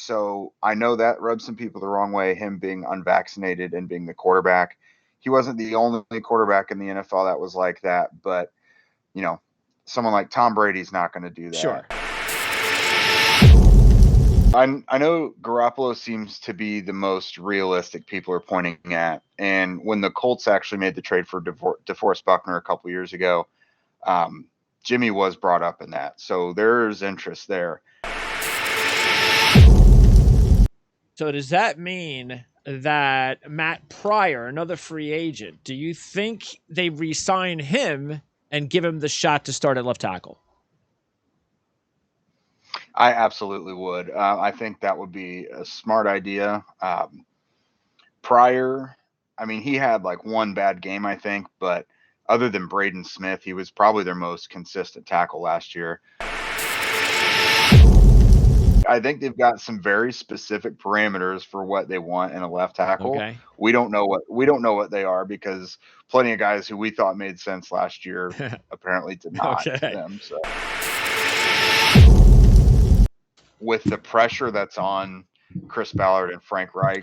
So I know that rubs some people the wrong way, him being unvaccinated and being the quarterback. He wasn't the only quarterback in the NFL that was like that, but you know, someone like Tom Brady's not going to do that. Sure. I know Garoppolo seems to be the most realistic people are pointing at. And when the Colts actually made the trade for DeForest Buckner a couple years ago, Jimmy was brought up in that. So there's interest there. So does that mean that Matt Pryor, another free agent, do you think they re-sign him and give him the shot to start at left tackle? I absolutely would. I think that would be a smart idea. Pryor, I mean, he had like one bad game, I think, but other than Braden Smith, he was probably their most consistent tackle last year. I think they've got some very specific parameters for what they want in a left tackle. Okay. We don't know what they are because plenty of guys who we thought made sense last year apparently did not to Okay. them. So with the pressure that's on Chris Ballard and Frank Reich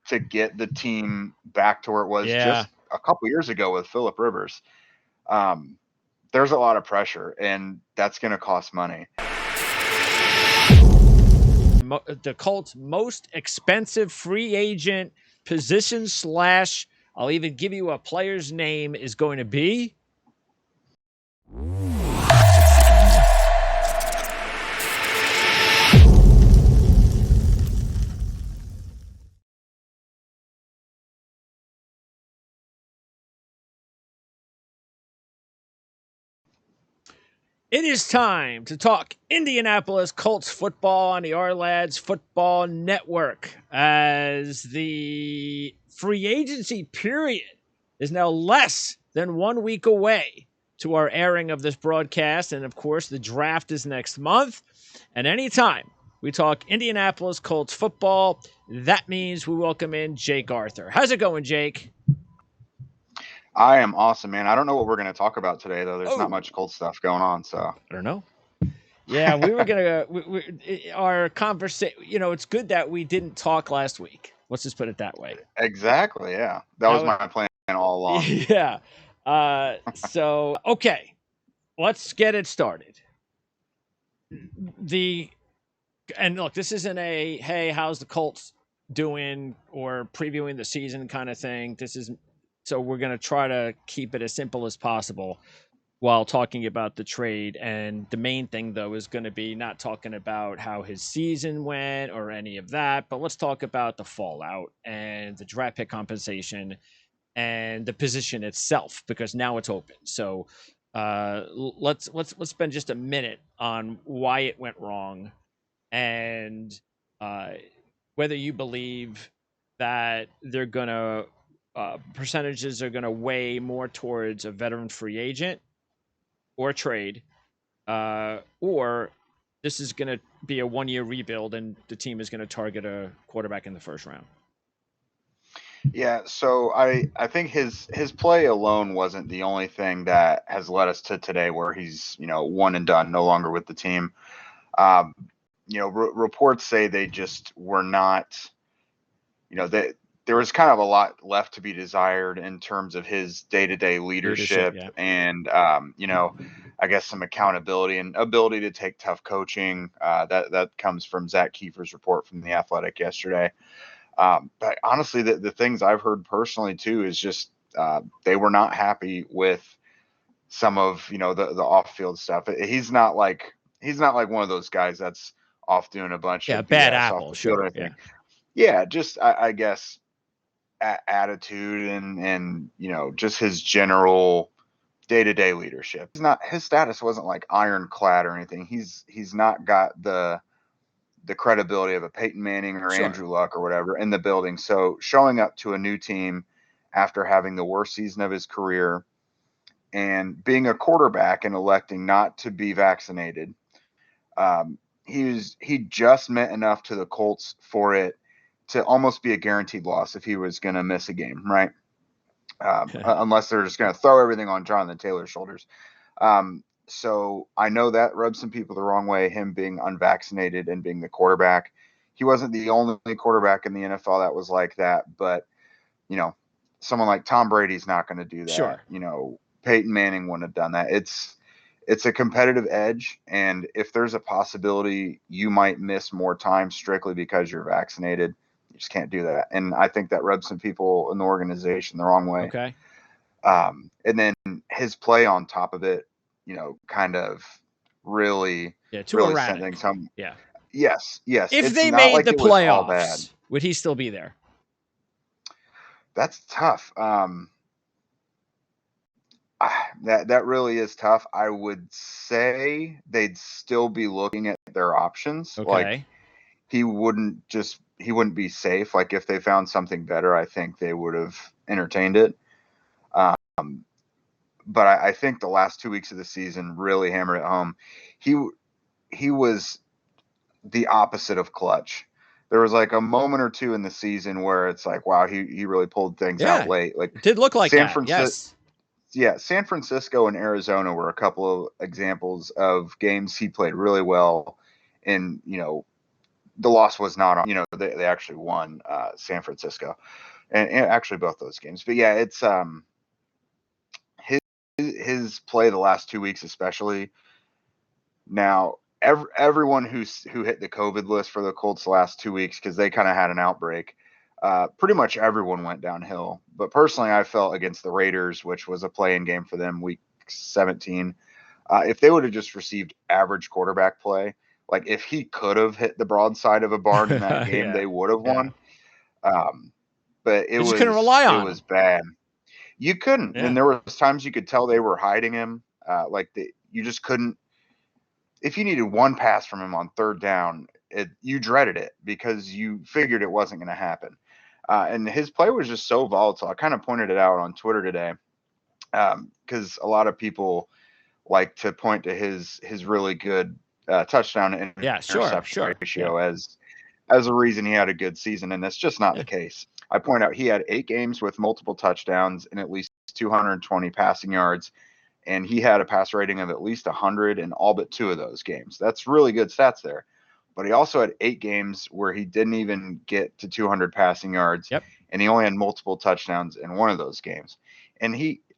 to get the team back to where it was just a couple years ago with Phillip Rivers, there's a lot of pressure, and that's going to cost money. The Colts' most expensive free agent position / I'll even give you a player's name is going to be It is time to talk Indianapolis Colts football on the Our-Lads Football Network, as the free agency period is now less than 1 week away to our airing of this broadcast. And of course, the draft is next month. And anytime we talk Indianapolis Colts football, that means we welcome in Jake Arthur. How's it going, Jake? I am awesome, man. I don't know what we're going to talk about today, though. There's not much Colts stuff going on, so I don't know. Yeah, we were gonna our conversation. You know, it's good that we didn't talk last week. Let's just put it that way. Exactly. Yeah, that was my plan all along. Yeah. So okay, let's get it started. And look, this isn't a hey, how's the Colts doing or previewing the season kind of thing. So we're going to try to keep it as simple as possible while talking about the trade. And the main thing, though, is going to be not talking about how his season went or any of that, but let's talk about the fallout and the draft pick compensation and the position itself, because now it's open. So let's spend just a minute on why it went wrong and whether you believe that they're going to percentages are going to weigh more towards a veteran free agent or trade, or this is going to be a 1-year rebuild and the team is going to target a quarterback in the first round. Yeah, so I think his play alone wasn't the only thing that has led us to today, where he's one and done, no longer with the team. Reports say they just were not, there was kind of a lot left to be desired in terms of his day-to-day leadership and, I guess some accountability and ability to take tough coaching. That comes from Zach Kiefer's report from The Athletic yesterday. But honestly, the things I've heard personally too is just they were not happy with some of the off-field stuff. He's not like one of those guys that's off doing a bunch of bad apple, sure. Yeah, just I guess attitude and just his general day-to-day leadership. His status wasn't like ironclad or anything. He's not got the credibility of a Peyton Manning or Andrew Luck or whatever in the building. So showing up to a new team after having the worst season of his career and being a quarterback and electing not to be vaccinated, he just meant enough to the Colts for it to almost be a guaranteed loss if he was going to miss a game, right? Unless they're just going to throw everything on Jonathan Taylor's shoulders. So I know that rubs some people the wrong way, him being unvaccinated and being the quarterback. he wasn't the only quarterback in the NFL that was like that, but someone like Tom Brady's not going to do that. Sure. Peyton Manning wouldn't have done that. It's a competitive edge, and if there's a possibility you might miss more time strictly because you're vaccinated, you just can't do that. And I think that rubs some people in the organization the wrong way. Okay. And then his play on top of it, kind of really erratic. sent things home. Yeah. Yes. If It's they not made like the it was all bad. playoffs, would he still be there? That's tough. That really is tough. I would say they'd still be looking at their options. Okay. Like he wouldn't be safe. Like if they found something better, I think they would have entertained it. But I think the last 2 weeks of the season really hammered it home. He was the opposite of clutch. There was like a moment or two in the season where it's like, wow, he really pulled things out late. Like it did look like San that. Francisco. Yes. Yeah, San Francisco and Arizona were a couple of examples of games he played really well, and the loss was not on. They actually won San Francisco, and actually both those games. But yeah, it's his play the last 2 weeks especially. Now everyone who hit the COVID list for the Colts the last 2 weeks, because they kind of had an outbreak. Pretty much everyone went downhill. But personally, I felt against the Raiders, which was a play-in game for them, week 17. If they would have just received average quarterback play, like if he could have hit the broadside of a barn in that game, they would have won. But it was couldn't rely on it was bad. You couldn't, and there was times you could tell they were hiding him. You just couldn't. If you needed one pass from him on third down, you dreaded it because you figured it wasn't going to happen. And his play was just so volatile. I kind of pointed it out on Twitter today because a lot of people like to point to his really good touchdown to interception ratio as a reason he had a good season, and that's just not the case. I point out he had 8 games with multiple touchdowns and at least 220 passing yards, and he had a pass rating of at least 100 in all but 2 of those games. That's really good stats there. But he also had 8 games where he didn't even get to 200 passing yards, and he only had multiple touchdowns in one of those games. And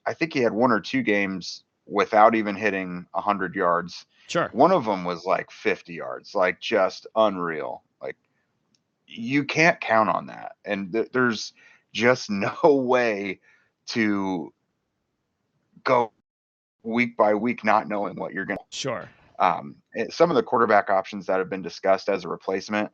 I think he had 1 or 2 games without even hitting 100 yards. Sure. One of them was like 50 yards, like just unreal. Like you can't count on that. And there's just no way to go week by week not knowing what you're going to. Sure. Some of the quarterback options that have been discussed as a replacement,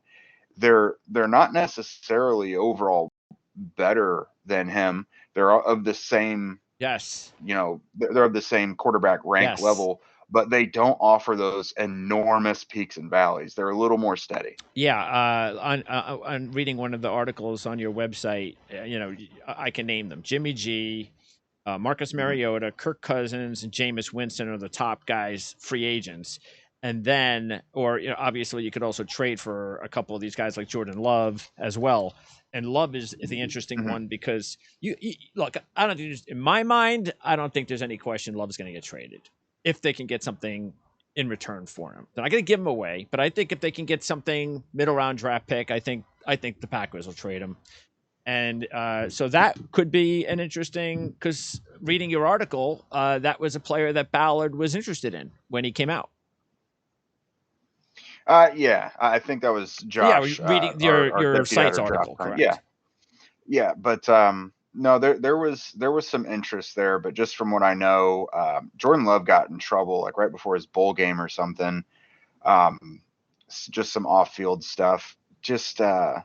they're not necessarily overall better than him. They're of the same. Yes. They're of the same quarterback rank level, but they don't offer those enormous peaks and valleys. They're a little more steady. Yeah. On reading one of the articles on your website, I can name them: Jimmy G, Marcus Mariota, Kirk Cousins, and Jameis Winston are the top guys, free agents. And then, obviously you could also trade for a couple of these guys like Jordan Love as well. And Love is the interesting one because you look, I don't think in my mind, I don't think there's any question Love's going to get traded if they can get something in return for him. They're not going to give him away, but I think if they can get something middle round draft pick, I think the Packers will trade him. And so that could be an interesting, because reading your article, that was a player that Ballard was interested in when he came out. Yeah, I think that was Josh. Yeah, reading your site's article, correct? Yeah, but no, there was some interest there, but just from what I know, Jordan Love got in trouble like right before his bowl game or something. Just some off-field stuff. Just I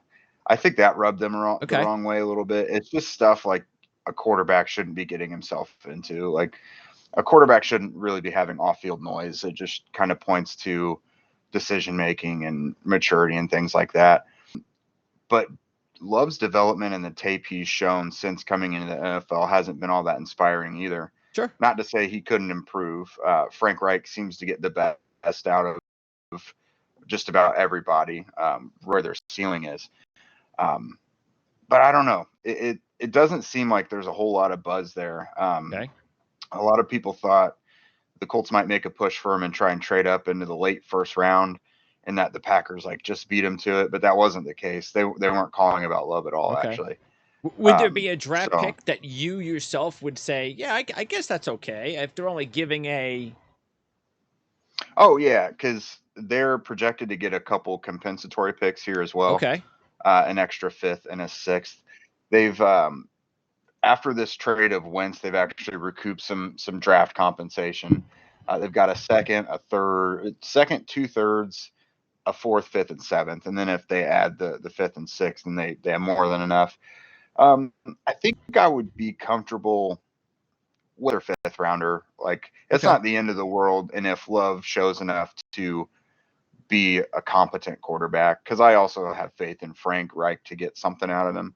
think that rubbed them the wrong way a little bit. It's just stuff like a quarterback shouldn't be getting himself into. Like a quarterback shouldn't really be having off-field noise. It just kind of points to decision making and maturity and things like that. But Love's development and the tape he's shown since coming into the NFL hasn't been all that inspiring either. Sure. Not to say he couldn't improve. Frank Reich seems to get the best out of just about everybody where their ceiling is. But I don't know. It doesn't seem like there's a whole lot of buzz there. A lot of people thought the Colts might make a push for him and try and trade up into the late first round and that the Packers like just beat him to it, but that wasn't the case. They weren't calling about Love at all, actually. Would there be a draft pick that you yourself would say, yeah, I guess that's okay if they're only giving a... Oh, yeah, because they're projected to get a couple compensatory picks here as well. Okay. An extra 5th and a 6th. They've after this trade of Wentz, they've actually recouped some draft compensation. They've got a second, a third, second, 2/3, a 4th, 5th, and 7th, and then if they add the 5th and 6th, then they have more than enough. I think I would be comfortable with their 5th rounder. Like, it's not the end of the world, and if Love shows enough to be a competent quarterback, because I also have faith in Frank Reich to get something out of him.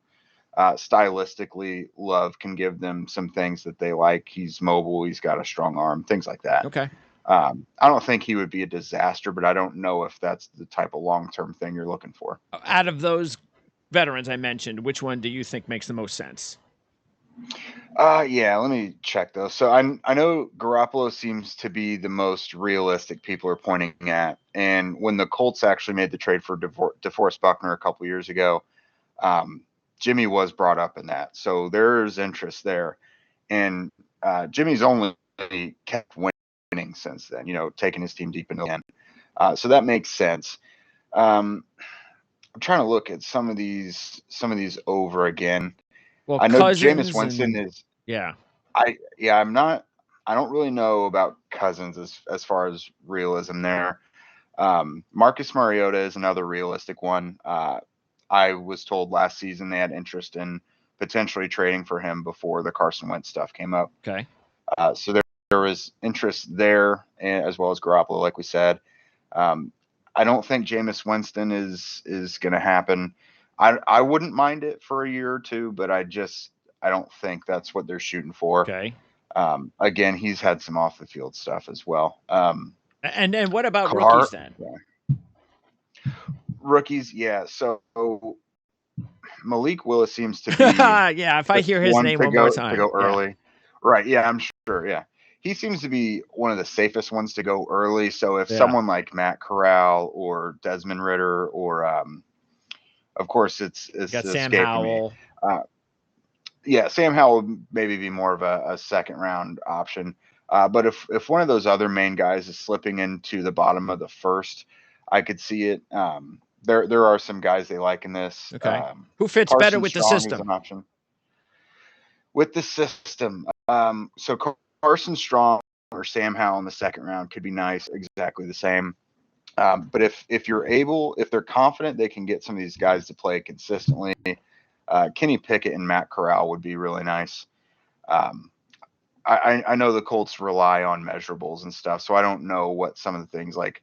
Stylistically, Love can give them some things that they like. He's mobile. He's got a strong arm, things like that. Okay. I don't think he would be a disaster, but I don't know if that's the type of long-term thing you're looking for. Out of those veterans I mentioned, which one do you think makes the most sense? Yeah, let me check those. So I know Garoppolo seems to be the most realistic people are pointing at. And when the Colts actually made the trade for DeForest Buckner a couple years ago, Jimmy was brought up in that. So there's interest there. And Jimmy's only kept winning since then, taking his team deep into the end. So that makes sense. I'm trying to look at some of these over again. Well, I know Jameis Winston is. Yeah. I don't really know about Cousins as far as realism there. Marcus Mariota is another realistic one. I was told last season they had interest in potentially trading for him before the Carson Wentz stuff came up. Okay. So there was interest there, as well as Garoppolo, like we said. I don't think Jameis Winston is going to happen. I wouldn't mind it for a year or two, but I don't think that's what they're shooting for. Okay. Again, he's had some off the field stuff as well. And what about rookies then? Yeah. Rookies, yeah. So Malik Willis seems to be yeah. If I hear his name one more time, to go early, yeah. Right? Yeah, I'm sure. Yeah, he seems to be one of the safest ones to go early. So if someone like Matt Corral or Desmond Ridder or of course it's got Sam Howell. Yeah, Sam Howell would maybe be more of a second round option. But if one of those other main guys is slipping into the bottom of the first, I could see it. There are some guys they like in this. Okay. Who fits Carson better with Strong the system? Is an option. With the system, so Carson Strong or Sam Howell in the second round could be nice. Exactly the same. But if they're confident they can get some of these guys to play consistently, Kenny Pickett and Matt Corral would be really nice. I know the Colts rely on measurables and stuff, so I don't know what some of the things like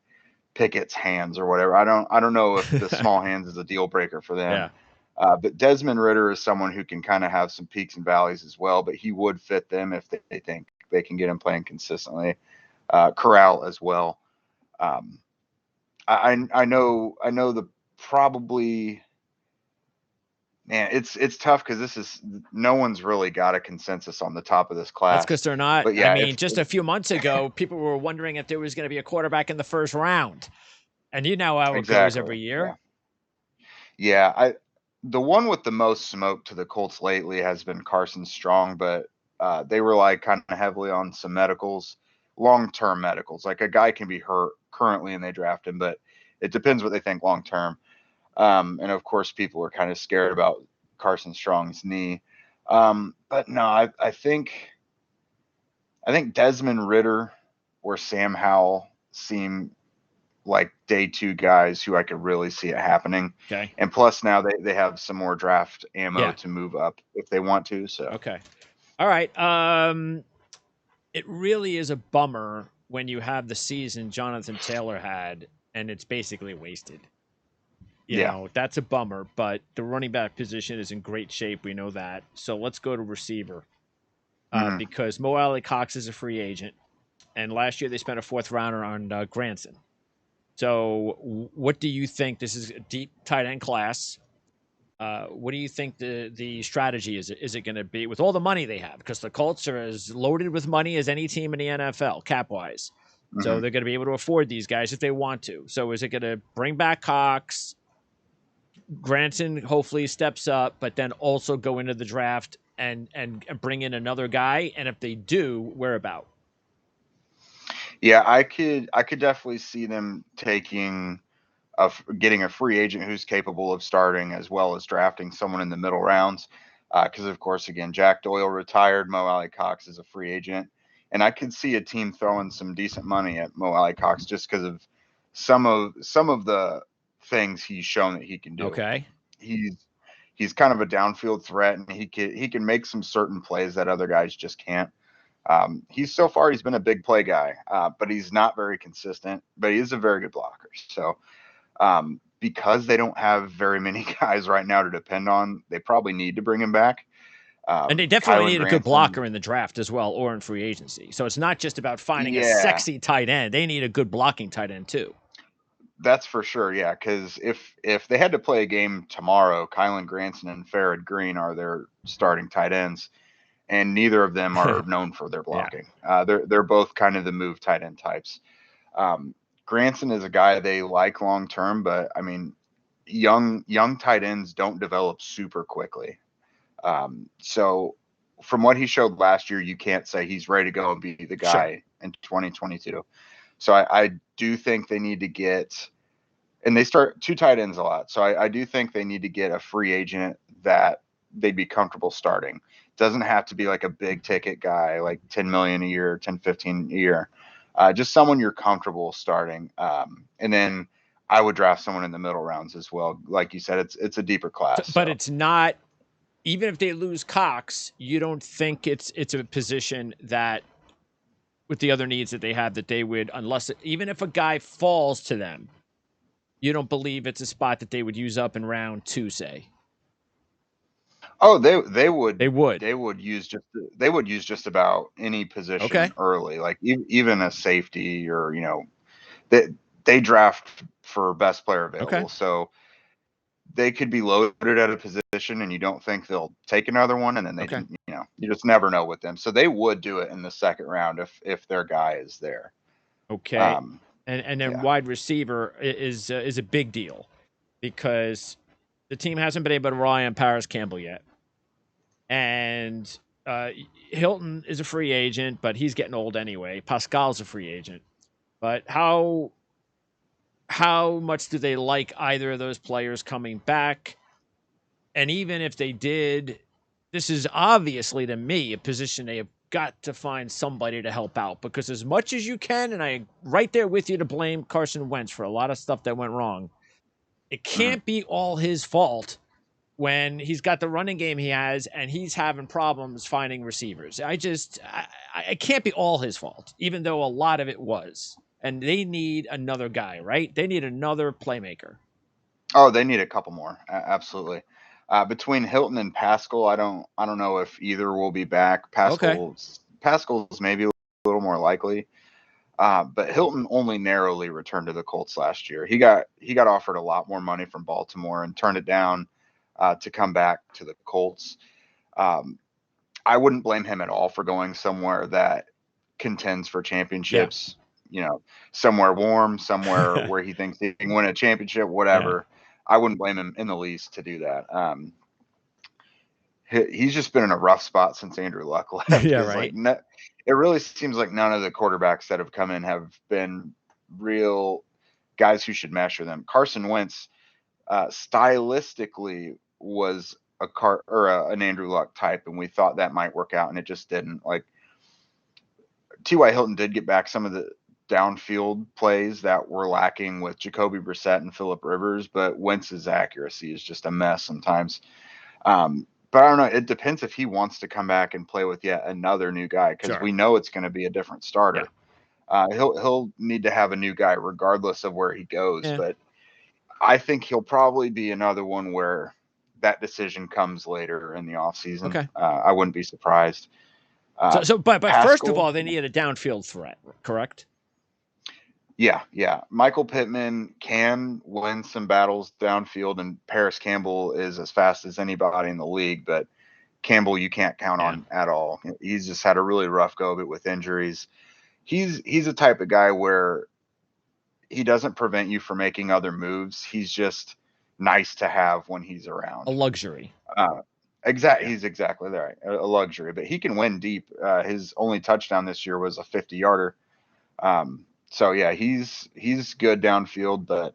Pickett's hands or whatever. I don't know if the small hands is a deal breaker for them. Yeah. But Desmond Ridder is someone who can kind of have some peaks and valleys as well, but he would fit them if they think they can get him playing consistently. Corral as well. I know the probably. Man, it's tough because no one's really got a consensus on the top of this class. That's because they're not. But yeah, I mean, just a few months ago, people were wondering if there was going to be a quarterback in the first round, and you know how it goes every year. Yeah. The one with the most smoke to the Colts lately has been Carson Strong, but they rely kind of heavily on some medicals, long-term medicals. Like a guy can be hurt currently and they draft him, but it depends what they think long-term. And of course, people are kind of scared about Carson Strong's knee. But no, I think Desmond Ridder or Sam Howell seem like day two guys who I could really see it happening. Okay. And plus now they have some more draft ammo to move up if they want to. So okay. All right. It really is a bummer when you have the season Jonathan Taylor had and it's basically wasted. You know, that's a bummer, but the running back position is in great shape. We know that. So let's go to receiver because Mo Alley Cox is a free agent. And last year they spent a 4th rounder on Granson. So what do you think? This is a deep tight end class. What do you think the strategy is? Is it going to be with all the money they have? Because the Colts are as loaded with money as any team in the NFL, cap-wise. So they're going to be able to afford these guys if they want to. So is it going to bring back Cox? Granson hopefully steps up, but then also go into the draft and bring in another guy. And if they do, where about? Yeah, I could definitely see them getting a free agent who's capable of starting, as well as drafting someone in the middle rounds. Because of course, again, Jack Doyle retired. Mo Alley Cox is a free agent, and I could see a team throwing some decent money at Mo Alley Cox just because of some of the things he's shown that he can do. Okay, he's kind of a downfield threat, and he can make some certain plays that other guys just can't. He's been a big play guy, but he's not very consistent. But he is a very good blocker. So because they don't have very many guys right now to depend on, they probably need to bring him back. And they definitely Kylan need a good blocker in the draft as well, or in free agency. So it's not just about finding a sexy tight end. They need a good blocking tight end too. That's for sure, yeah. Because if they had to play a game tomorrow, Kylan Granson and Farrad Green are their starting tight ends, and neither of them are known for their blocking. They're both kind of the move tight end types. Granson is a guy they like long term, but I mean, young tight ends don't develop super quickly. So from what he showed last year, you can't say he's ready to go and be the guy in 2022. So I do think they need to get, and they start two tight ends a lot. So I do think they need to get a free agent that they'd be comfortable starting. Doesn't have to be like a big ticket guy, like 10 million a year, 10, 15 a year. Just someone you're comfortable starting. And then I would draft someone in the middle rounds as well. Like you said, it's a deeper class. But it's not, even if they lose Cox, you don't think it's a position that, with the other needs that they have, that they would, even if a guy falls to them, you don't believe it's a spot that they would use up in round 2, say? Oh, they would. They would. They would use just about any position early, like even a safety, or they draft for best player available. So they could be loaded at a position, and you don't think they'll take another one, and then they didn't. You just never know with them. So they would do it in the second round if their guy is there. Okay. And then wide receiver is a big deal, because the team hasn't been able to rely on Paris Campbell yet. And Hilton is a free agent, but he's getting old anyway. Pascal's a free agent. But how much do they like either of those players coming back? And even if they did, this is obviously, to me, a position they have got to find somebody to help out, because as much as you can, and I'm right there with you to blame Carson Wentz for a lot of stuff that went wrong, it can't be all his fault when he's got the running game he has and he's having problems finding receivers. It can't be all his fault, even though a lot of it was. And they need another guy, right? They need another playmaker. Oh, they need a couple more. Absolutely. Between Hilton and Pascal, I don't know if either will be back. Pascal's maybe a little more likely. But Hilton only narrowly returned to the Colts last year. He got offered a lot more money from Baltimore and turned it down to come back to the Colts. I wouldn't blame him at all for going somewhere that contends for championships. Somewhere warm, somewhere where he thinks he can win a championship, whatever. I wouldn't blame him in the least to do that. He's just been in a rough spot since Andrew Luck left. It really seems like none of the quarterbacks that have come in have been real guys who should measure them. Carson Wentz, stylistically, was an Andrew Luck type, and we thought that might work out, and it just didn't. Like, T.Y. Hilton did get back some of the downfield plays that were lacking with Jacoby Brissett and Phillip Rivers, but Wentz's accuracy is just a mess sometimes. But I don't know. It depends if he wants to come back and play with yet another new guy, because we know it's going to be a different starter. He'll need to have a new guy regardless of where he goes. But I think he'll probably be another one where that decision comes later in the offseason. I wouldn't be surprised. But first of all, they need a downfield threat, correct? Yeah. Michael Pittman can win some battles downfield, and Paris Campbell is as fast as anybody in the league, but Campbell you can't count on at all. He's just had a really rough go of it with injuries. he's a type of guy where he doesn't prevent you from making other moves. He's just nice to have when he's around. A luxury. He's exactly right. A luxury, but he can win deep. His only touchdown this year was a 50-yarder. So yeah, he's good downfield, but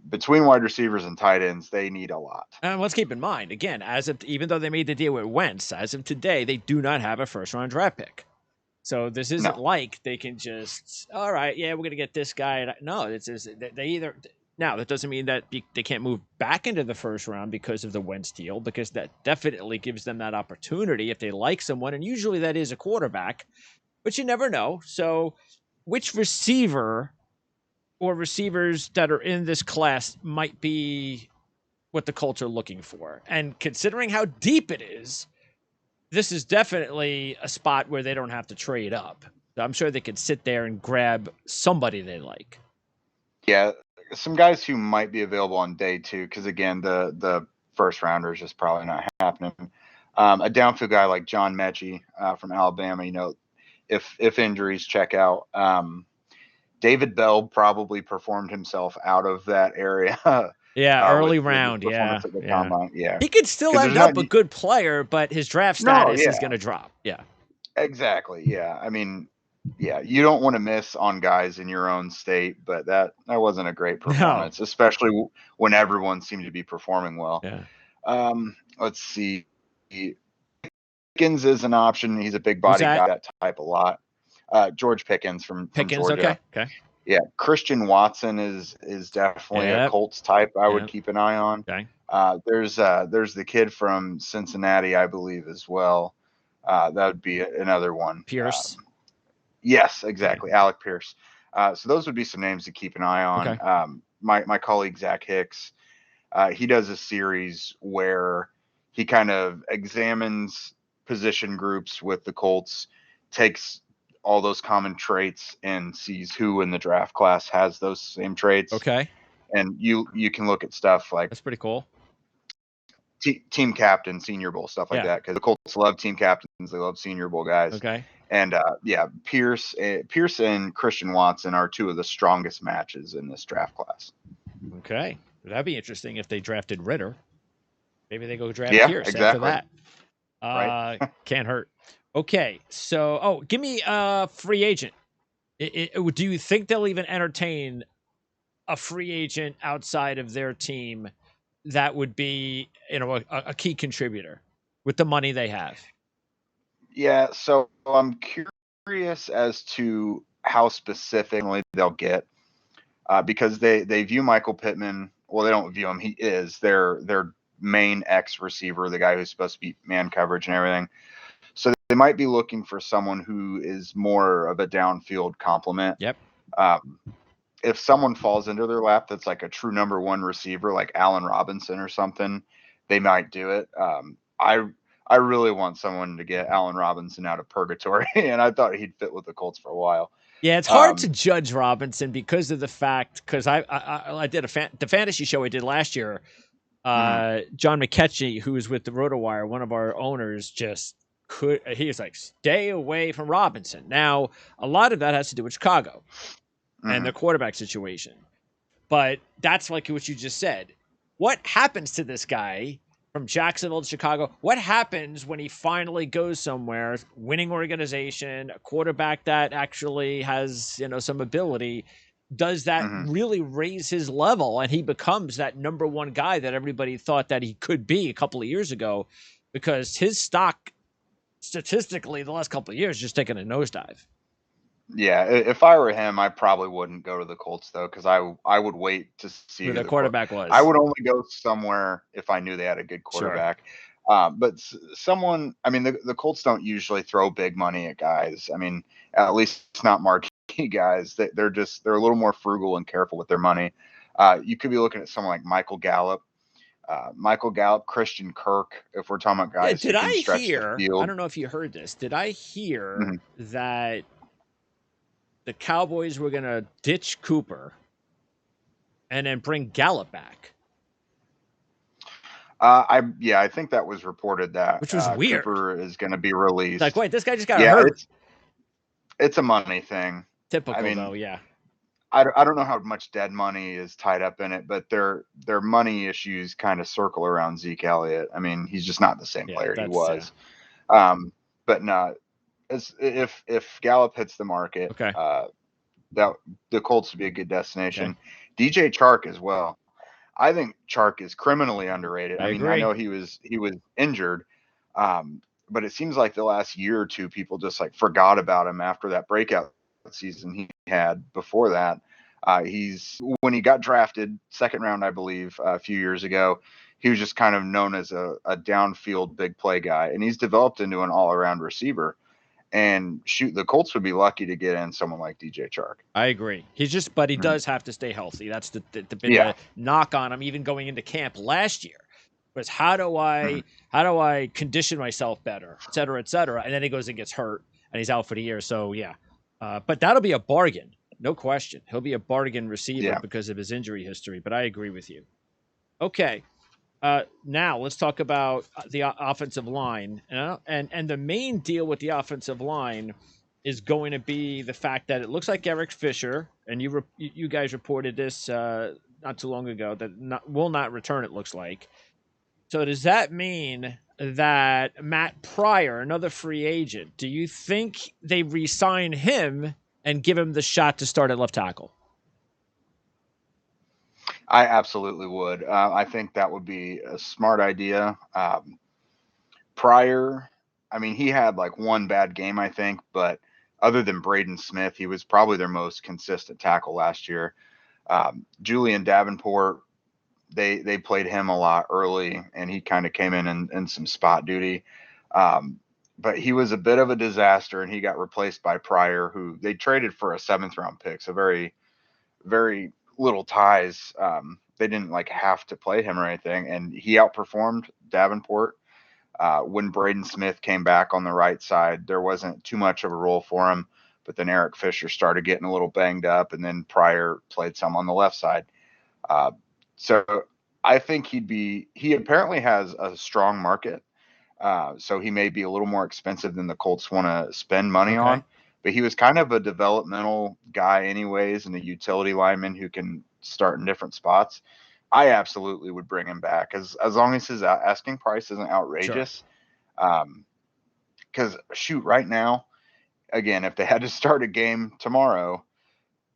between wide receivers and tight ends, they need a lot. And let's keep in mind, again, even though they made the deal with Wentz, as of today, they do not have a first-round draft pick. So this isn't like they can just, all right, yeah, we're going to get this guy. No, it's just, they either. Now, that doesn't mean that they can't move back into the first round because of the Wentz deal, because that definitely gives them that opportunity if they like someone, and usually that is a quarterback, but you never know. So which receiver or receivers that are in this class might be what the Colts are looking for? And considering how deep it is, this is definitely a spot where they don't have to trade up. I'm sure they could sit there and grab somebody they like. Yeah, some guys who might be available on day two, because again, the first rounder is just probably not happening. A downfield guy like John Mechie from Alabama, if injuries check out. David Bell probably performed himself out of that area. Yeah, early round. Yeah. He could still end up a good player, but his draft status is going to drop. Yeah. Exactly. Yeah. I mean, yeah, you don't want to miss on guys in your own state, but that wasn't a great performance, especially when everyone seemed to be performing well. Yeah. Let's see. Pickens is an option. He's a big body guy, that type a lot. George Pickens from Georgia. Okay. Yeah, Christian Watson is definitely a Colts type I would keep an eye on. Okay. There's the kid from Cincinnati, I believe, as well. That would be another one. Pierce. Yes, exactly. Okay. Alec Pierce. So those would be some names to keep an eye on. Okay. My colleague Zach Hicks, he does a series where he kind of examines position groups with the Colts, takes all those common traits and sees who in the draft class has those same traits. Okay. And you can look at stuff like, that's pretty cool. Team captain, Senior Bowl, stuff like that, because the Colts love team captains. They love Senior Bowl guys. Okay. And Pierce and Christian Watson are two of the strongest matches in this draft class. Okay. That'd be interesting if they drafted Ritter. Maybe they go draft Pierce after that. Right. Can't hurt. Okay, so give me a free agent. Do you think they'll even entertain a free agent outside of their team that would be, a key contributor with the money they have? Yeah, so I'm curious as to how specifically they'll get, because they view Michael Pittman. Well, they don't view him. He is their main X receiver, the guy who's supposed to be man coverage and everything. So they might be looking for someone who is more of a downfield complement. Yep. If someone falls into their lap that's like a true number one receiver, like Allen Robinson or something, they might do it. I really want someone to get Allen Robinson out of purgatory, and I thought he'd fit with the Colts for a while. Yeah, it's hard to judge Robinson because of the fact, because I did the fantasy show I did last year. John McKetchy, who was with the RotoWire, one of our owners, he was like, stay away from Robinson. Now, a lot of that has to do with Chicago and the quarterback situation. But that's like what you just said. What happens to this guy from Jacksonville to Chicago? What happens when he finally goes somewhere, winning organization, a quarterback that actually has, some ability? Does that really raise his level and he becomes that number one guy that everybody thought that he could be a couple of years ago? Because his stock, statistically, the last couple of years, just taken a nosedive. Yeah, if I were him, I probably wouldn't go to the Colts, though, because I would wait to see who the quarterback was. I would only go somewhere if I knew they had a good quarterback. Sure. But someone, the Colts don't usually throw big money at guys. At least it's not marquee guys. They're a little more frugal and careful with their money. You could be looking at someone like Michael Gallup, Christian Kirk, if we're talking about guys who can stretch the field. I don't know if you heard this. Did I hear that the Cowboys were going to ditch Cooper and then bring Gallup back? I think that was reported, that which was weird. Cooper is going to be released. It's like, wait, this guy just got hurt. It's a money thing. I Typical mean, though, yeah. I don't know how much dead money is tied up in it, but their money issues kind of circle around Zeke Elliott. I mean, he's just not the same Yeah, player he that's was. But no, if Gallup hits the market, okay. That the Colts would be a good Okay. destination. DJ Chark as well. I think Chark is criminally underrated. I I mean, I agree. know he was injured, but it seems like the last year or two, people just like forgot about him after that breakout season he had before that. He's when he got drafted second round, I believe, a few years ago. He was just kind of known as a downfield big play guy, and he's developed into an all around receiver. And shoot, the Colts would be lucky to get in someone like DJ Chark. I agree. But he Mhm. does have to stay healthy. That's Yeah. the knock on him, even going into camp last year. Was how do Mhm. I condition myself better, et cetera, et cetera. And then he goes and gets hurt, and he's out for the year. So yeah, but that'll be a bargain, no question. He'll be a bargain receiver Yeah. because of his injury history. But I agree with you. Okay, now let's talk about the offensive line, and the main deal with the offensive line is going to be the fact that it looks like Eric Fisher, and you guys reported this not too long ago, that will not return. It looks like. So does that mean that Matt Pryor, another free agent, do you think they re-sign him and give him the shot to start at left tackle? I absolutely would. I think that would be a smart idea. Pryor, I mean, he had like one bad game, I think, but other than Braden Smith, he was probably their most consistent tackle last year. Julian Davenport, they played him a lot early, and he kind of came in some spot duty. Um, but he was a bit of a disaster, and he got replaced by Pryor, who they traded for a seventh round pick. So very little ties. They didn't like have to play him or anything, and he outperformed Davenport. When Braden Smith came back on the right side, there wasn't too much of a role for him. But then Eric Fisher started getting a little banged up, and then Pryor played some on the left side. Uh, so I think he apparently has a strong market. So he may be a little more expensive than the Colts want to spend money Okay. on. But he was kind of a developmental guy, anyways, and a utility lineman who can start in different spots. I absolutely would bring him back as long as his asking price isn't Sure. outrageous. Because shoot, right now, again, if they had to start a game tomorrow,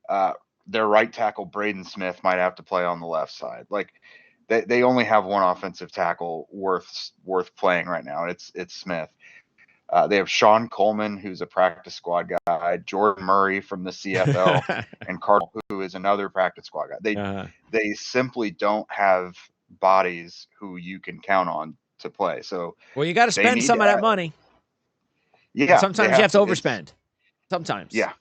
uh, their right tackle Braden Smith might have to play on the left side. Like they only have one offensive tackle worth playing right now. It's Smith. They have Sean Coleman, who's a practice squad guy, Jordan Murray from the CFL, and Cardinal, who is another practice squad guy. They simply don't have bodies who you can count on to play. So well, you got to they spend need some to of that money. And yeah, they sometimes you have have to to. overspend. Sometimes. Yeah,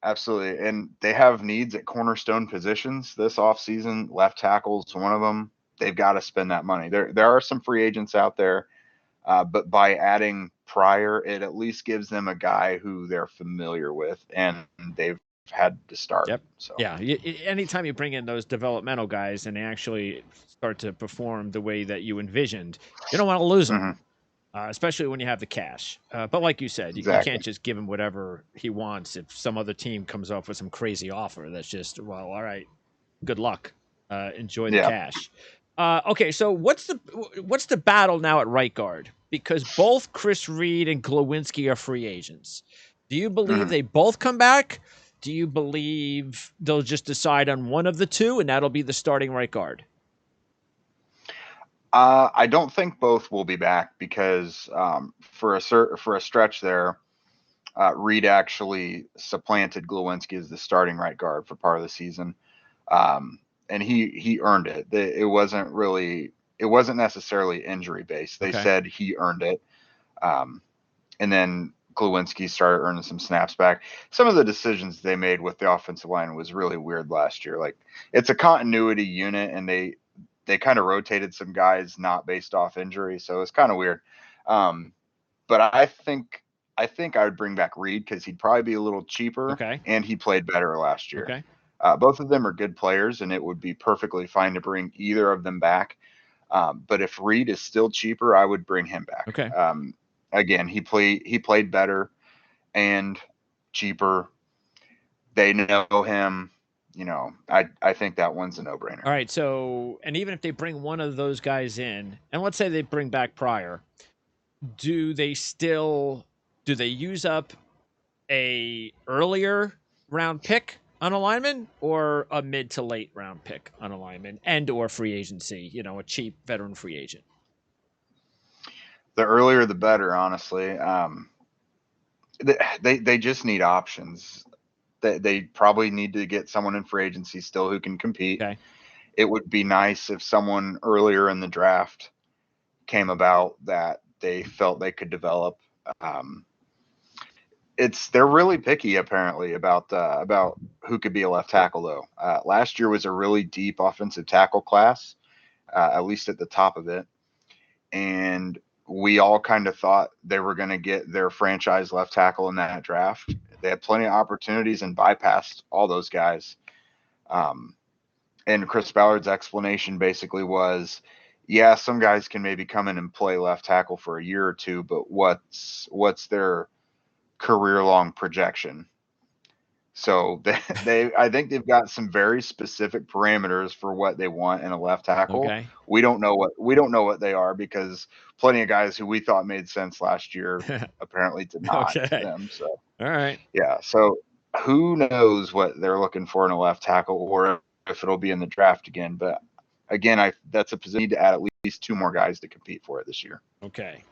absolutely. And they have needs at cornerstone positions this offseason. Left tackle's one of them. They've got to spend that money. There are some free agents out there, but by adding Pryor, it at least gives them a guy who they're familiar with and they've had to start. Yep. So Yeah. Anytime you bring in those developmental guys and they actually start to perform the way that you envisioned, you don't want to lose them, mhm, especially when you have the cash. But like you said, you can't exactly. just give him whatever he wants if some other team comes up with some crazy offer. That's just, well, all right, good luck. Enjoy the Yeah. cash. Okay, so what's the battle now at right guard? Because both Chris Reed and Glowinski are free agents. Do you believe Mhm. they both come back? Do you believe they'll just decide on one of the two, and that'll be the starting right guard? I don't think both will be back because for a stretch there, Reed actually supplanted Glowinski as the starting right guard for part of the season, and he earned it. It wasn't necessarily injury based. They Okay. said he earned it, and then Glowinski started earning some snaps back. Some of the decisions they made with the offensive line was really weird last year. Like it's a continuity unit, and they kind of rotated some guys not based off injury, so it's kind of weird. Um, but I think I would bring back Reed because he'd probably be a little cheaper Okay. and he played better last year. Okay. Both of them are good players, and it would be perfectly fine to bring either of them back. But if Reed is still cheaper, I would bring him back. Okay. Again, he played better, and cheaper. They know him. I think that one's a no-brainer. All right. So, and even if they bring one of those guys in, and let's say they bring back Pryor, do they use up a earlier round pick on a lineman or a mid to late round pick on a lineman and or free agency, a cheap veteran free agent? The earlier the better, honestly. They just need options. They probably need to get someone in free agency still who can compete. Okay. It would be nice if someone earlier in the draft came about that they felt they could develop. They're really picky apparently about who could be a left tackle though. Last year was a really deep offensive tackle class, at least at the top of it, and we all kind of thought they were going to get their franchise left tackle in that draft. They had plenty of opportunities and bypassed all those guys. And Chris Ballard's explanation basically was, yeah, some guys can maybe come in and play left tackle for a year or two, but what's their career long projection? So I think they've got some very specific parameters for what they want in a left tackle. Okay. We don't know what they are because plenty of guys who we thought made sense last year apparently did not. Okay. Them. So all right. Yeah. So who knows what they're looking for in a left tackle or if it'll be in the draft again. But again, that's a position need to add at least 2 more guys to compete for it this year. Okay.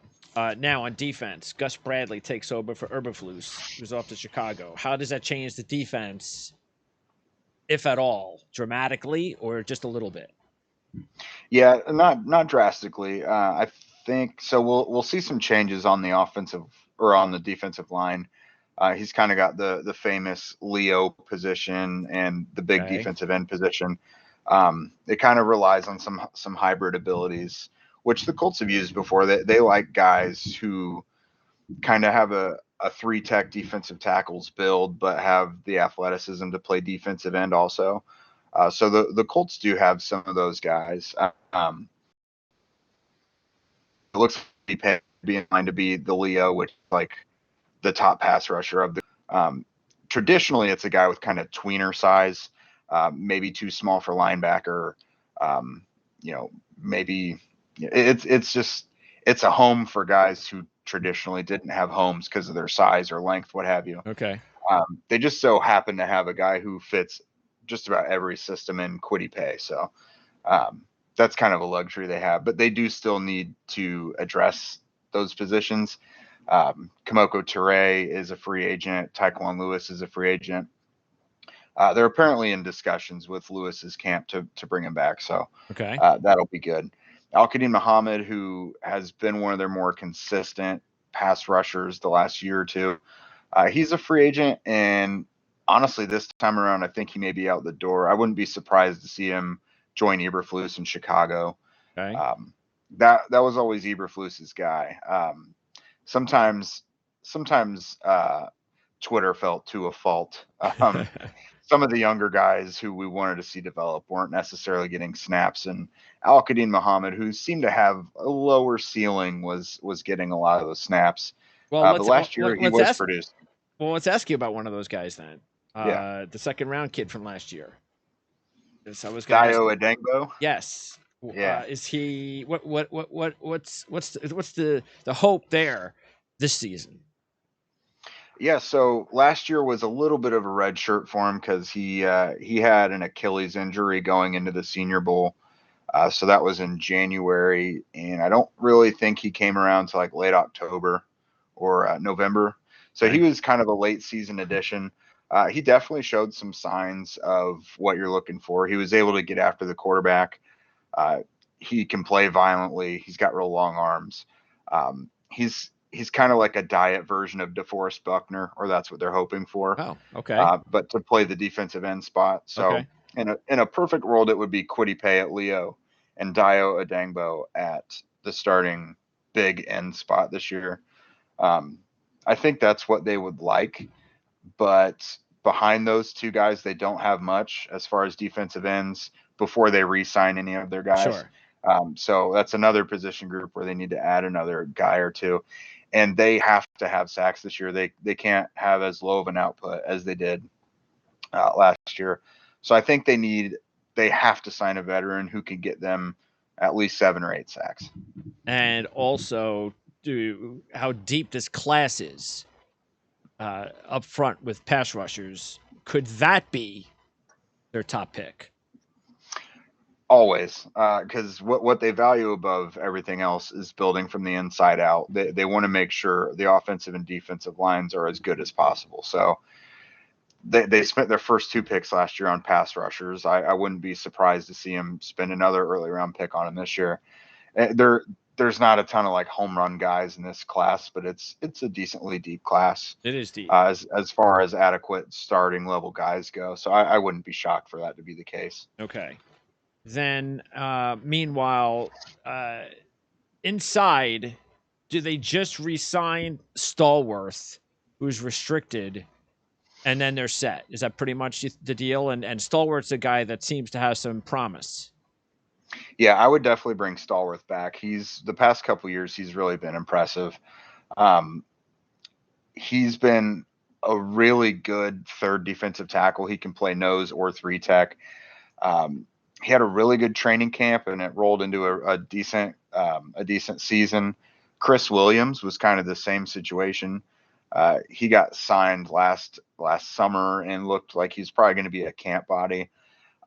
Now on defense, Gus Bradley takes over for Eberflus, who's off to Chicago. How does that change the defense, if at all, dramatically or just a little bit? Yeah, not drastically. I think so. We'll see some changes on the offensive or on the defensive line. He's kind of got the famous Leo position and the big defensive end position. It kind of relies on some hybrid abilities, which the Colts have used before. They like guys who kind of have a 3-tech defensive tackles build, but have the athleticism to play defensive end also. So the Colts do have some of those guys. It looks like be in line to be the Leo, which is like the top pass rusher of the. Traditionally, it's a guy with kind of tweener size, maybe too small for linebacker. Maybe it's a home for guys who traditionally didn't have homes because of their size or length, what have you. Okay. They just so happen to have a guy who fits just about every system in Kwity Paye. So that's kind of a luxury they have, but they do still need to address those positions. Kamoko Toure is a free agent. Tyquan Lewis is a free agent. They're apparently in discussions with Lewis's camp to bring him back. So okay. That'll be good. Al-Qadim Muhammad, who has been one of their more consistent pass rushers the last year or two, he's a free agent. And honestly, this time around, I think he may be out the door. I wouldn't be surprised to see him join Eberflus in Chicago. Okay. That was always Eberflus's guy. Sometimes Twitter felt to a fault. Some of the younger guys who we wanted to see develop weren't necessarily getting snaps, and Al-Qadim Muhammad, who seemed to have a lower ceiling, was getting a lot of those snaps. Well, but last year he was producing. Well, let's ask you about one of those guys then. Yeah. The second round kid from last year. Dayo Adengbo. Yes. Yeah. Is he what's the hope there this season? Yeah, so last year was a little bit of a red shirt for him because he had an Achilles injury going into the Senior Bowl. So that was in January, and I don't really think he came around to like late October or November. So he was kind of a late season addition. He definitely showed some signs of what you're looking for. He was able to get after the quarterback. He can play violently. He's got real long arms. He's kind of like a diet version of DeForest Buckner, or that's what they're hoping for. Oh, okay. But to play the defensive end spot. So in a perfect world, it would be Kwity Paye at Leo and Dayo Adengbo at the starting big end spot this year. I think that's what they would like, but behind those two guys, they don't have much as far as defensive ends before they re-sign any of their guys. Sure. So that's another position group where they need to add another guy or two. and they have to have sacks this year. They can't have as low of an output as they did last year. So I think they have to sign a veteran who can get them at least 7 or 8 sacks. And also, how deep this class is up front with pass rushers. Could that be their top pick? Always, because what they value above everything else is building from the inside out. They want to make sure the offensive and defensive lines are as good as possible. So they spent their first 2 picks last year on pass rushers. I wouldn't be surprised to see them spend another early round pick on him this year. There's not a ton of like home run guys in this class, but it's a decently deep class. It is deep as far as adequate starting level guys go. So I wouldn't be shocked for that to be the case. Okay. Then, meanwhile, inside, do they just re-sign Stallworth, who's restricted, and then they're set? Is that pretty much the deal? And Stallworth's a guy that seems to have some promise. Yeah, I would definitely bring Stallworth back. The past couple years, he's really been impressive. He's been a really good third defensive tackle. He can play nose or 3 tech. He had a really good training camp, and it rolled into a decent season. Chris Williams was kind of the same situation. He got signed last summer and looked like he's probably going to be a camp body.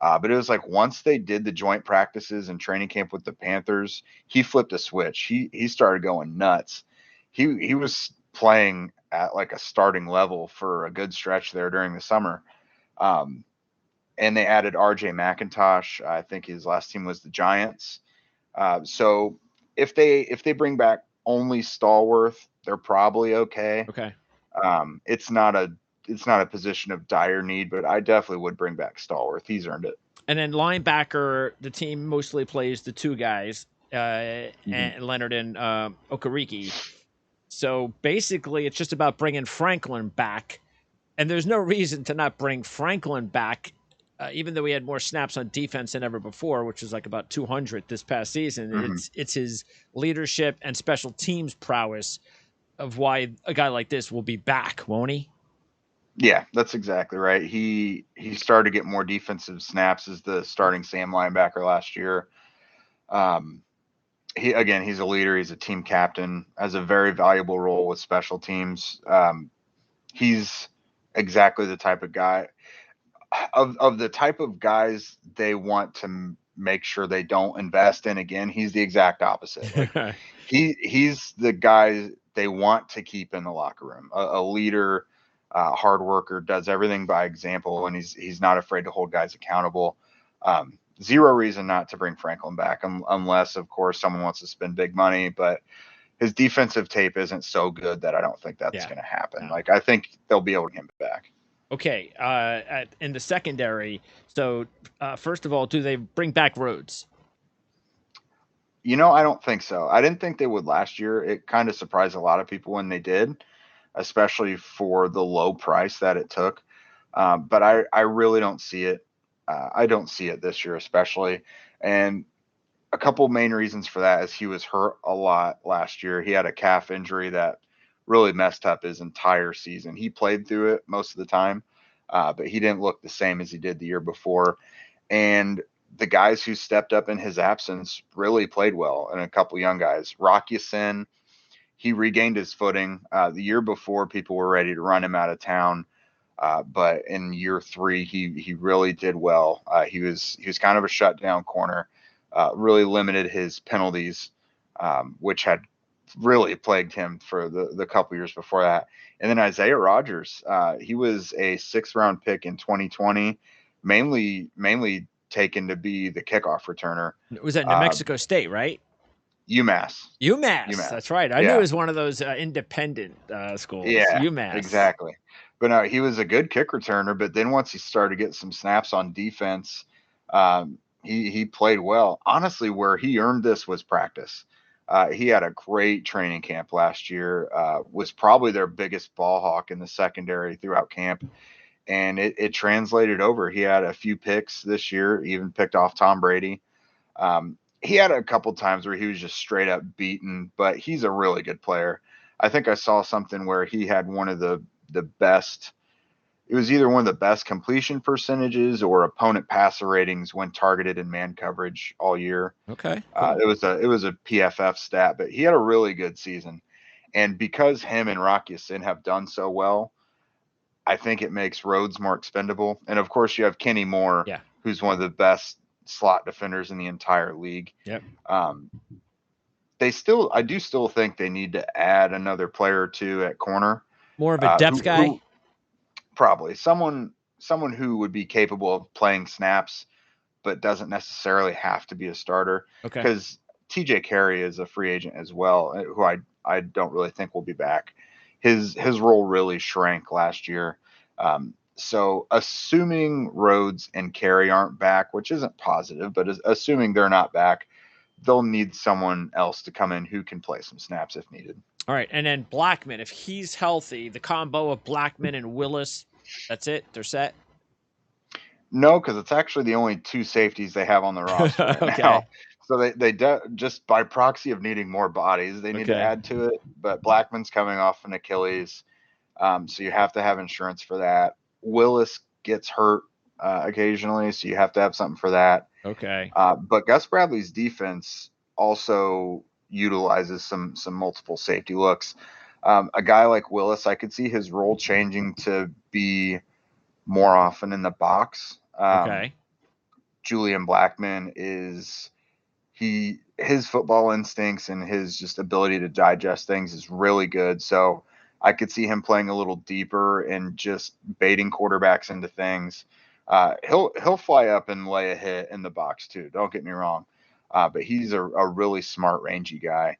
But it was like once they did the joint practices and training camp with the Panthers, he flipped a switch. He started going nuts. He was playing at like a starting level for a good stretch there during the summer. And they added RJ McIntosh. I think his last team was the Giants. So if they bring back only Stallworth, they're probably okay. Okay. It's not a position of dire need, but I definitely would bring back Stallworth. He's earned it. And then linebacker, the team mostly plays the 2 guys, and Leonard and Okereke. So basically, it's just about bringing Franklin back. And there's no reason to not bring Franklin back, even though he had more snaps on defense than ever before, which was like about 200 this past season. It's his leadership and special teams prowess of why a guy like this will be back, won't he? Yeah, that's exactly right. He started to get more defensive snaps as the starting Sam linebacker last year. He's a leader. He's a team captain, has a very valuable role with special teams. He's exactly the type of guy of the type of guys they want to make sure they don't invest in again. He's the exact opposite. Like, he's the guy they want to keep in the locker room, a leader, hard worker, does everything by example, and he's not afraid to hold guys accountable. Zero reason not to bring Franklin back, unless, of course, someone wants to spend big money. But his defensive tape isn't so good that I don't think that's going to happen. Like, I think they'll be able to get him back. Okay, in the secondary, so first of all, do they bring back Rhodes? I don't think so. I didn't think they would last year. It kind of surprised a lot of people when they did, especially for the low price that it took. But I really don't see it. I don't see it this year, especially. And a couple main reasons for that is he was hurt a lot last year. He had a calf injury that really messed up his entire season. He played through it most of the time, but he didn't look the same as he did the year before. And the guys who stepped up in his absence really played well, and a couple young guys. Rocky Sin, he regained his footing. The year before, people were ready to run him out of town. But in year 3, he really did well. He was kind of a shutdown corner, really limited his penalties, which had really plagued him for the couple years before that. And then Isaiah Rodgers, he was a 6th round pick in 2020, mainly taken to be the kickoff returner. Was that New Mexico State, right? UMass. That's right. I knew it was one of those independent schools. Yeah, UMass. Exactly. But no, he was a good kick returner. But then once he started to get some snaps on defense, he played well. Honestly, where he earned this was practice. He had a great training camp last year, was probably their biggest ball hawk in the secondary throughout camp. And it translated over. He had a few picks this year, even picked off Tom Brady. He had a couple times where he was just straight up beaten, but he's a really good player. I think I saw something where he had one of the best. It was either one of the best completion percentages or opponent passer ratings when targeted in man coverage all year. Okay, cool. It was a PFF stat, but he had a really good season. And because him and Rocky Sin have done so well, I think it makes Rhodes more expendable. And of course, you have Kenny Moore, Yeah. who's one of the best slot defenders in the entire league. Yep. I do still think they need to add another player or two at corner. More of a depth guy? Probably someone who would be capable of playing snaps, but doesn't necessarily have to be a starter. Okay. Because TJ Carey is a free agent as well, who I don't really think will be back. His role really shrank last year. So assuming Rhodes and Carey aren't back, which isn't positive, but assuming they're not back, they'll need someone else to come in who can play some snaps if needed. All right, and then Blackman, if he's healthy, the combo of Blackman and Willis, that's it? They're set? No, because it's actually the only two safeties they have on the roster right now. So they just by proxy of needing more bodies, they need to add to it. But Blackman's coming off an Achilles, so you have to have insurance for that. Willis gets hurt occasionally, so you have to have something for that. Okay. But Gus Bradley's defense also utilizes some multiple safety looks. A guy like Willis, I could see his role changing to be more often in the box. Julian Blackman his football instincts and his just ability to digest things is really good. So I could see him playing a little deeper and just baiting quarterbacks into things. He'll fly up and lay a hit in the box too. Don't get me wrong. But he's a really smart, rangy guy.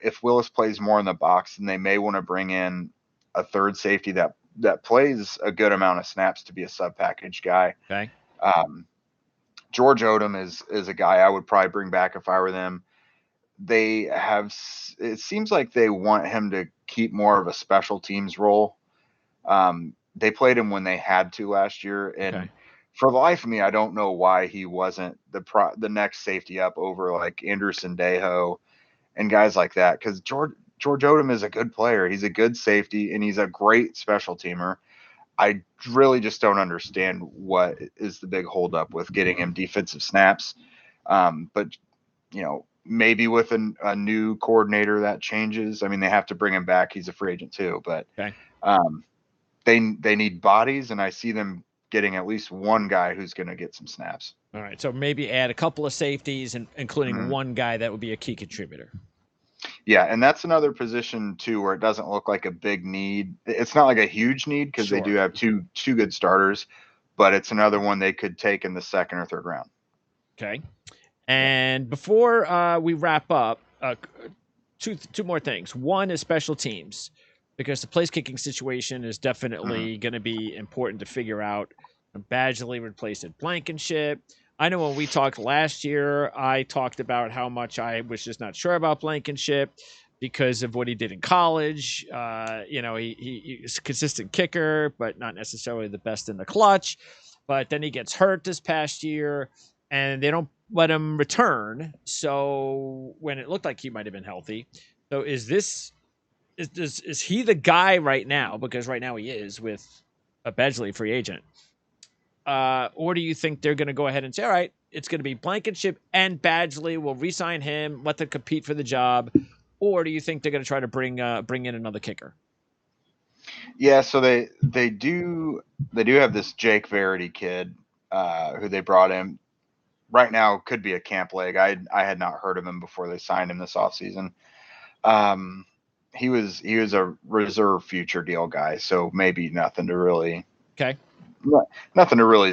If Willis plays more in the box, then they may want to bring in a third safety that plays a good amount of snaps to be a sub package guy. Okay. George Odom is a guy I would probably bring back if I were them. It seems like they want him to keep more of a special teams role. They played him when they had to last year, and for the life of me, I don't know why he wasn't the next safety up over like Anderson Dejo and guys like that. Because George Odom is a good player. He's a good safety, and he's a great special teamer. I really just don't understand what is the big holdup with getting him defensive snaps. But maybe with a new coordinator that changes. I mean, they have to bring him back. He's a free agent too, but they need bodies, and I see them getting at least one guy who's going to get some snaps. All right, so maybe add a couple of safeties, and including one guy that would be a key contributor. Yeah, and that's another position too where it doesn't look like a big need. It's not like a huge need because they do have two good starters, but it's another one they could take in the second or third round. Okay. And before we wrap up, two more things. One is special teams, because the place kicking situation is definitely going to be important to figure out. Badgley replaced Blankenship. I know when we talked last year, I talked about how much I was just not sure about Blankenship because of what he did in college. He's a consistent kicker, but not necessarily the best in the clutch. But then he gets hurt this past year, and they don't let him return. So when it looked like he might have been healthy, so is he the guy right now? Because right now he is with a Badgley free agent. Or do you think they're going to go ahead and say, all right, it's going to be Blankenship and Badgley. We'll re-sign him, let them compete for the job. Or do you think they're going to try to bring in another kicker? Yeah, so they do have this Jake Verity kid who they brought in. Right now could be a camp leg. I had not heard of him before they signed him this offseason. He was a reserve future deal guy, so maybe nothing to really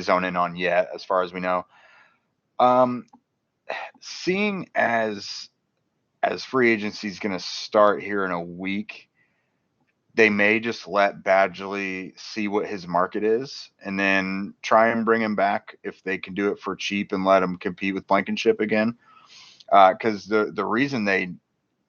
zone in on yet, as far as we know. Seeing as free agency is going to start here in a week, they may just let Badgley see what his market is and then try and bring him back if they can do it for cheap and let him compete with Blankenship again. Because the reason they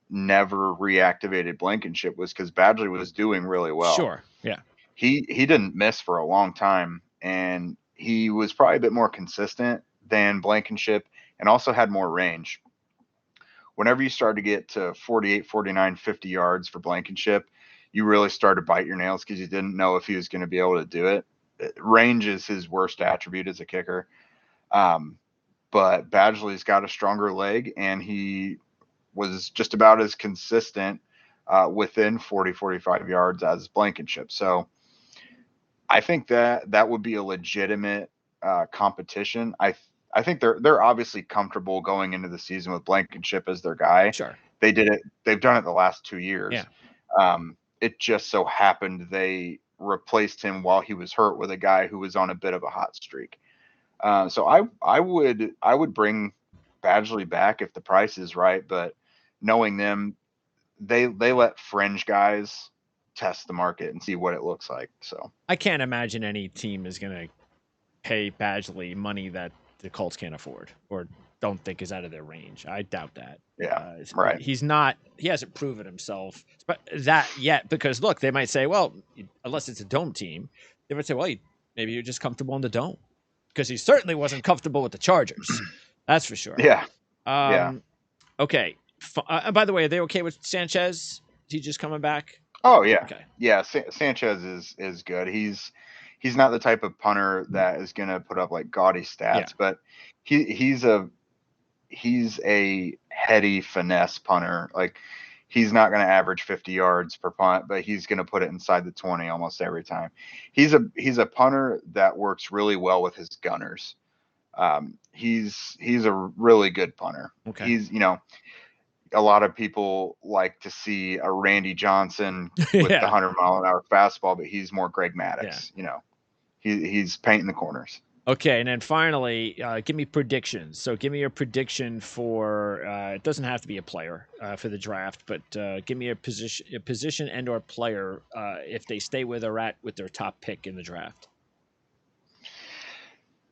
never reactivated Blankenship was because Badgley was doing really well. Sure, yeah. He didn't miss for a long time, and he was probably a bit more consistent than Blankenship and also had more range. whenever you start to get to 48, 49, 50 yards for Blankenship, you really start to bite your nails because you didn't know if he was going to be able to do it. Range is his worst attribute as a kicker. But Badgley's got a stronger leg, and he was just about as consistent within 40, 45 yards as Blankenship. So I think that would be a legitimate competition. I think they're obviously comfortable going into the season with Blankenship as their guy. Sure. They did it. They've done it the last 2 years. Yeah. It just so happened they replaced him while he was hurt with a guy who was on a bit of a hot streak. So I would bring Badgley back if the price is right, but knowing them, they let fringe guys test the market and see what it looks like. So I can't imagine any team is going to pay Badgley money that the Colts can't afford or don't think is out of their range. I doubt that. Yeah, right. He hasn't proven himself that yet, because look, they might say, well, unless it's a dome team, they would say, well, maybe you're just comfortable in the dome, because he certainly wasn't comfortable with the Chargers. That's for sure. Yeah. Okay. And by the way, are they okay with Sanchez? Is he just coming back? Oh yeah. Okay. Yeah. Sanchez is good. He's not the type of punter that is going to put up like gaudy stats, but he's a heady finesse punter. Like, he's not going to average 50 yards per punt, but he's going to put it inside the 20 almost every time. He's a punter that works really well with his gunners. He's a really good punter. Okay. He's, a lot of people like to see a Randy Johnson with the 100-mile-an-hour fastball, but he's more Greg Maddux. He's painting the corners. Okay, and then finally, give me predictions. So give me your prediction for it doesn't have to be a player for the draft, but give me a position and or player if they stay where they're at with their top pick in the draft.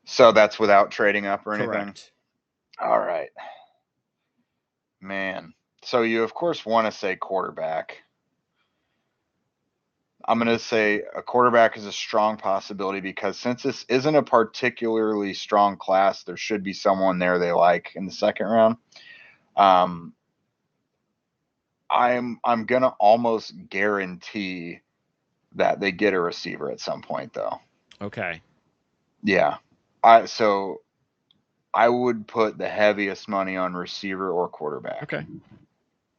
So that's without trading up or anything? Correct. All right. Man. So you, of course, want to say quarterback. I'm going to say a quarterback is a strong possibility, because since this isn't a particularly strong class, there should be someone there they like in the second round. I'm going to almost guarantee that they get a receiver at some point, though. Okay. Yeah. So I would put the heaviest money on receiver or quarterback. Okay.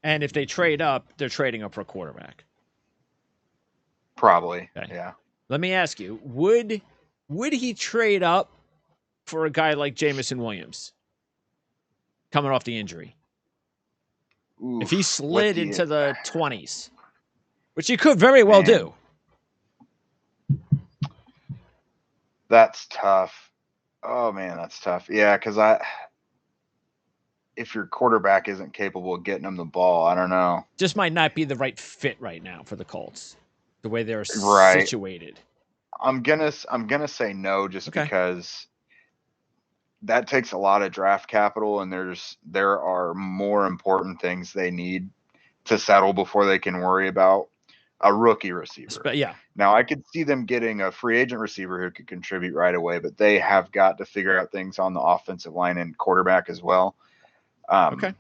And if they trade up, they're trading up for a quarterback. Probably. Okay. Yeah. Let me ask you, would he trade up for a guy like Jameson Williams coming off the injury? Oof, if he slid into the 20s, which he could very well do. That's tough. Oh man, that's tough. Yeah, because if your quarterback isn't capable of getting him the ball, I don't know. Just might not be the right fit right now for the Colts, the way they're situated. I'm gonna say no, just because that takes a lot of draft capital, and there are more important things they need to settle before they can worry about a rookie receiver. But yeah. Now, I could see them getting a free agent receiver who could contribute right away, but they have got to figure out things on the offensive line and quarterback as well. Okay.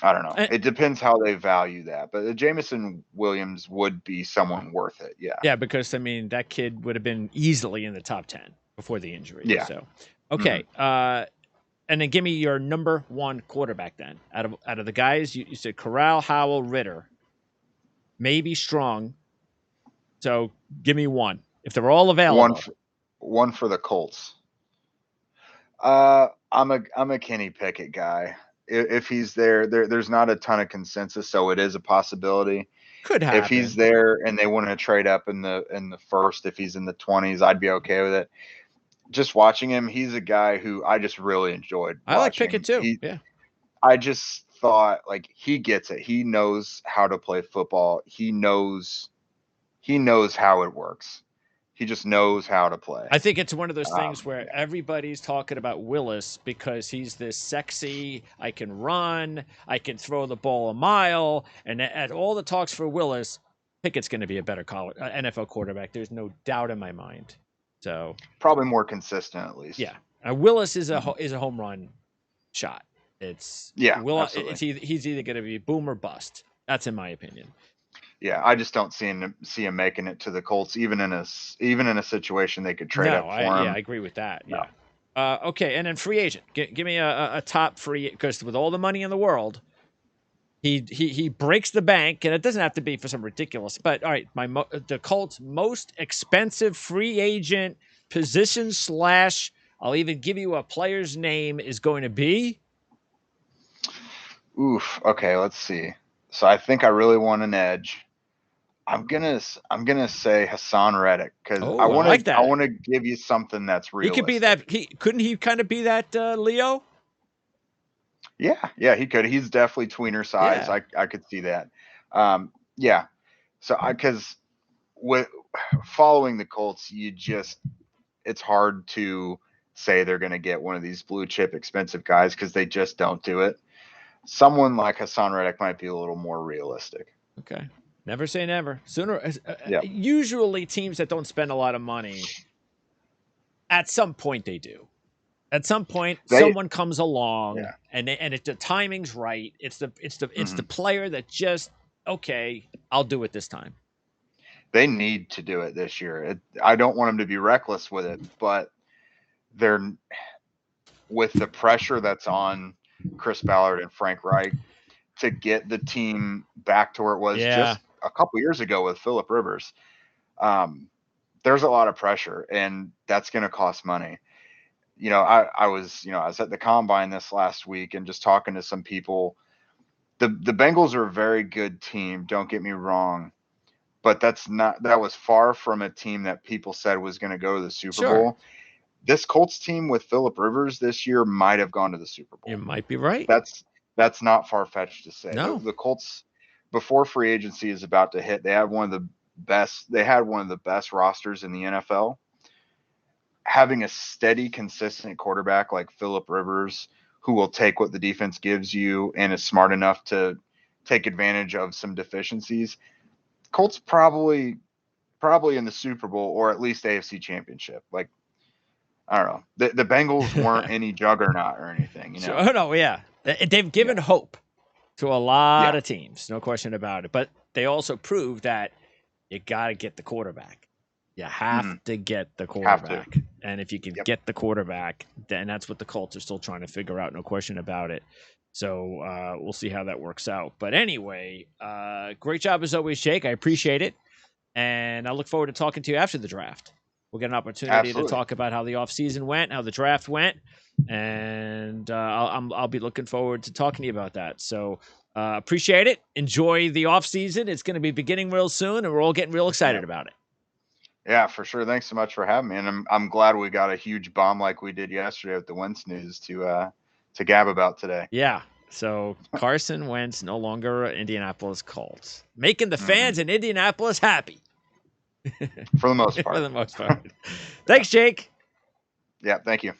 I don't know. It depends how they value that, but Jameson Williams would be someone worth it. Yeah. Yeah, because I mean that kid would have been easily in the top 10 before the injury. Yeah. So, okay. Mm-hmm. And then give me your number one quarterback then. Out of the guys, you said Corral, Howell, Ritter. Maybe Strong. So give me one. If they're all available. One for the Colts. I'm a Kenny Pickett guy. If he's there's not a ton of consensus, so it is a possibility. Could happen. If he's there and they want to trade up in the first, if he's in the 20s, I'd be okay with it. Just watching him, he's a guy who I just really enjoyed. I like Pickett too. Yeah. I just thought, like, he gets it. He knows how to play football. He knows how it works. He just knows how to play. I think it's one of those things where everybody's talking about Willis because he's this sexy, I can run, I can throw the ball a mile, and at all the talks for Willis, Pickett's going to be a better NFL quarterback. There's no doubt in my mind. So probably more consistent, at least. Yeah, Willis is a home run shot. It's absolutely. He's either going to be boom or bust. That's in my opinion. Yeah, I just don't see him making it to the Colts, even in a situation they could trade up for him. Yeah, I agree with that. No. Yeah. Okay, and then free agent. Give me a top free, because with all the money in the world, he breaks the bank, and it doesn't have to be for some ridiculous. But all right, the Colts' most expensive free agent position / I'll even give you a player's name is going to be. Oof. Okay, let's see. So I think I really want an edge. I'm gonna say Hassan Reddick, because I want to give you something that's realistic. He could be that. Couldn't he kind of be that Leo? Yeah, he could. He's definitely tweener size. Yeah. I could see that. Yeah. So because with following the Colts, it's hard to say they're going to get one of these blue chip expensive guys, because they just don't do it. Someone like Hassan Reddick might be a little more realistic. Okay. Never say never. Usually teams that don't spend a lot of money, at some point they do. At some point, someone comes along, and the timing's right. It's the player that just, okay, I'll do it this time. They need to do it this year. I don't want them to be reckless with it, but they're, with the pressure that's on Chris Ballard and Frank Reich to get the team back to where it was just a couple years ago with Phillip Rivers. There's a lot of pressure, and that's going to cost money. I was at the combine this last week and just talking to some people. The Bengals are a very good team, don't get me wrong, but that was far from a team that people said was going to go to the Super Bowl. This Colts team with Phillip Rivers this year might have gone to the Super Bowl. You might be right. That's not far-fetched to say. No. The Colts, before free agency is about to hit, they had one of the best rosters in the NFL. Having a steady, consistent quarterback like Phillip Rivers, who will take what the defense gives you and is smart enough to take advantage of some deficiencies, Colts probably in the Super Bowl, or at least AFC Championship. Like, I don't know. The Bengals weren't any juggernaut or anything, They've given hope to a lot of teams, no question about it. But they also proved that you got to get the quarterback. You have to get the quarterback. And if you can get the quarterback, then that's what the Colts are still trying to figure out, no question about it. So we'll see how that works out. But anyway, great job as always, Jake. I appreciate it. And I look forward to talking to you after the draft. We'll get an opportunity to talk about how the offseason went, how the draft went, and I'll be looking forward to talking to you about that. So appreciate it. Enjoy the offseason. It's going to be beginning real soon, and we're all getting real excited about it. Yeah, for sure. Thanks so much for having me, and I'm glad we got a huge bomb like we did yesterday with the Wentz news to gab about today. Yeah. So Carson Wentz no longer Indianapolis Colts, making the fans in Indianapolis happy. For the most part. Thanks, Jake. Yeah, thank you.